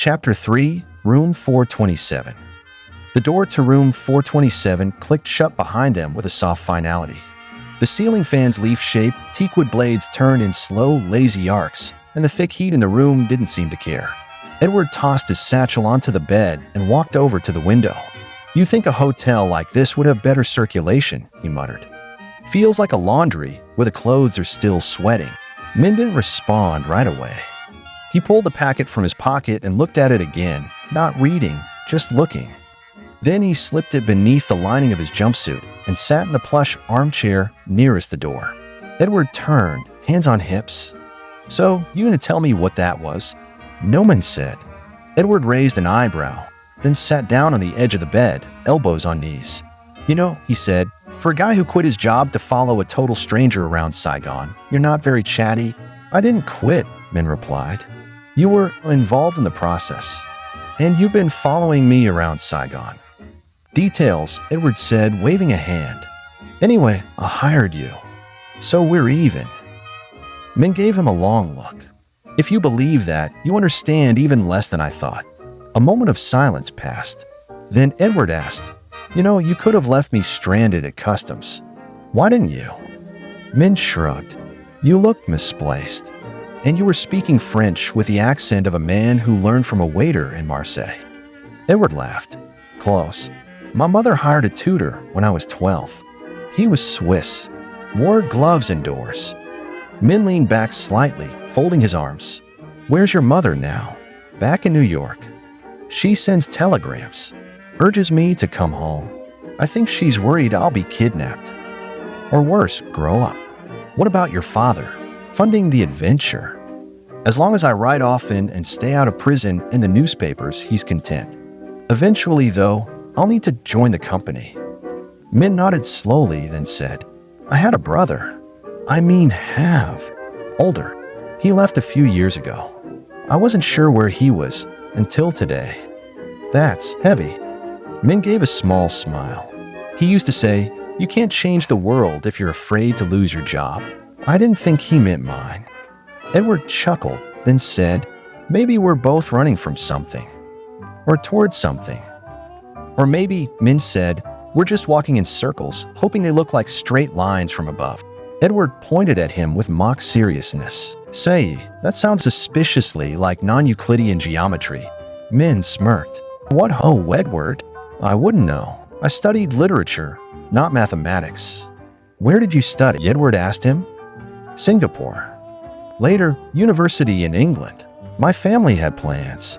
Chapter 3, Room 427. The door to room 427 clicked shut behind them with a soft finality. The ceiling fan's leaf-shaped, teakwood blades turned in slow, lazy arcs, and the thick heat in the room didn't seem to care. Edward tossed his satchel onto the bed and walked over to the window. "You think a hotel like this would have better circulation," he muttered. "Feels like a laundry, where the clothes are still sweating." Min didn't respond right away. He pulled the packet from his pocket and looked at it again, not reading, just looking. Then he slipped it beneath the lining of his jumpsuit and sat in the plush armchair nearest the door. Edward turned, hands on hips. "So, you gonna tell me what that was?" "No," Min said. Edward raised an eyebrow, then sat down on the edge of the bed, elbows on knees. "You know," he said, "for a guy who quit his job to follow a total stranger around Saigon, you're not very chatty." "I didn't quit," Min replied. "You were involved in the process. And you've been following me around Saigon." "Details," Edward said, waving a hand. "Anyway, I hired you. So we're even." Min gave him a long look. "If you believe that, you understand even less than I thought." A moment of silence passed. Then Edward asked, "You know, you could have left me stranded at customs. Why didn't you?" Min shrugged. "You looked misplaced. And you were speaking French with the accent of a man who learned from a waiter in Marseille." Edward laughed. "Close. My mother hired a tutor when I was 12. He was Swiss, wore gloves indoors." Min leaned back slightly, folding his arms. "Where's your mother now?" "Back in New York. She sends telegrams, urges me to come home. I think she's worried I'll be kidnapped. Or worse, grow up." "What about your father? Funding the adventure?" "As long as I write often and stay out of prison in the newspapers, he's content. Eventually, though, I'll need to join the company." Min nodded slowly, then said, "I had a brother. I mean have. Older. He left a few years ago. I wasn't sure where he was until today." "That's heavy." Min gave a small smile. "He used to say, 'You can't change the world if you're afraid to lose your job.' I didn't think he meant mine." Edward chuckled, then said, "Maybe we're both running from something. Or towards something. Or maybe," Min said, "we're just walking in circles, hoping they look like straight lines from above." Edward pointed at him with mock seriousness. "Say, that sounds suspiciously like non-Euclidean geometry." Min smirked. "What ho, Edward? I wouldn't know. I studied literature, not mathematics." "Where did you study?" Edward asked him. "Singapore. Later, university in England. My family had plans.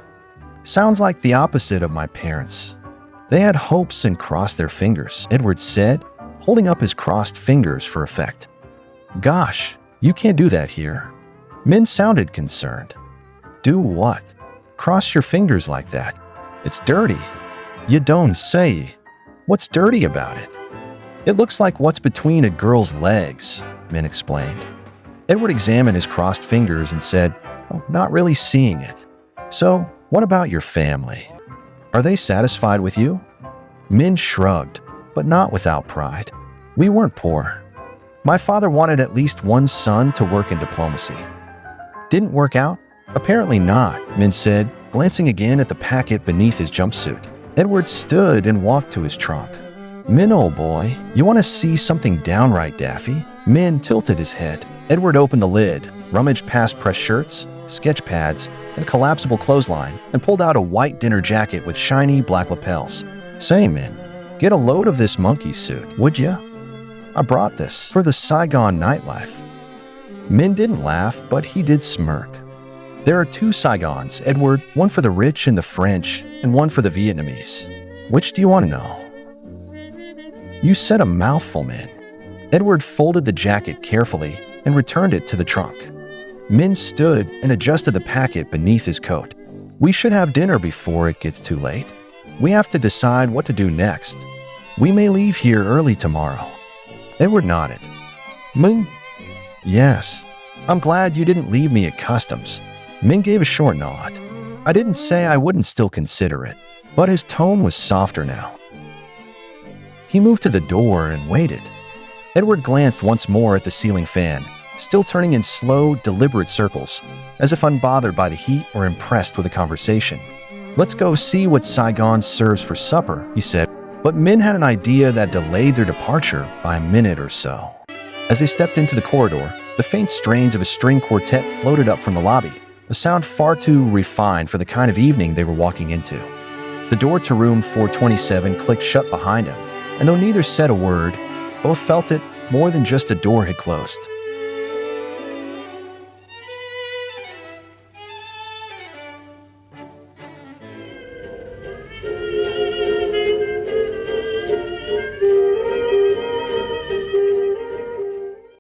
Sounds like the opposite of my parents. They had hopes and crossed their fingers," Edward said, holding up his crossed fingers for effect. "Gosh, you can't do that here." Min sounded concerned. "Do what? Cross your fingers like that? It's dirty." "You don't say. What's dirty about it?" "It looks like what's between a girl's legs," Min explained. Edward examined his crossed fingers and said, "Oh, not really seeing it. So, what about your family? Are they satisfied with you?" Min shrugged, but not without pride. "We weren't poor. My father wanted at least one son to work in diplomacy." "Didn't work out?" "Apparently not," Min said, glancing again at the packet beneath his jumpsuit. Edward stood and walked to his trunk. "Min, old boy, you want to see something downright daffy?" Min tilted his head. Edward opened the lid, rummaged past pressed shirts, sketch pads, and a collapsible clothesline, and pulled out a white dinner jacket with shiny black lapels. "Say, Min, get a load of this monkey suit, would ya? I brought this for the Saigon nightlife." Min didn't laugh, but he did smirk. "There are two Saigons, Edward, one for the rich and the French, and one for the Vietnamese. Which do you want to know?" "You said a mouthful, Min." Edward folded the jacket carefully and returned it to the trunk. Min stood and adjusted the packet beneath his coat. "We should have dinner before it gets too late. We have to decide what to do next. We may leave here early tomorrow." Edward nodded. "Min?" "Yes. I'm glad you didn't leave me at customs." Min gave a short nod. "I didn't say I wouldn't still consider it," but his tone was softer now. He moved to the door and waited. Edward glanced once more at the ceiling fan, still turning in slow, deliberate circles, as if unbothered by the heat or impressed with the conversation. "Let's go see what Saigon serves for supper," he said. But Min had an idea that delayed their departure by a minute or so. As they stepped into the corridor, the faint strains of a string quartet floated up from the lobby, a sound far too refined for the kind of evening they were walking into. The door to room 427 clicked shut behind him, and though neither said a word, both felt it more than just a door had closed.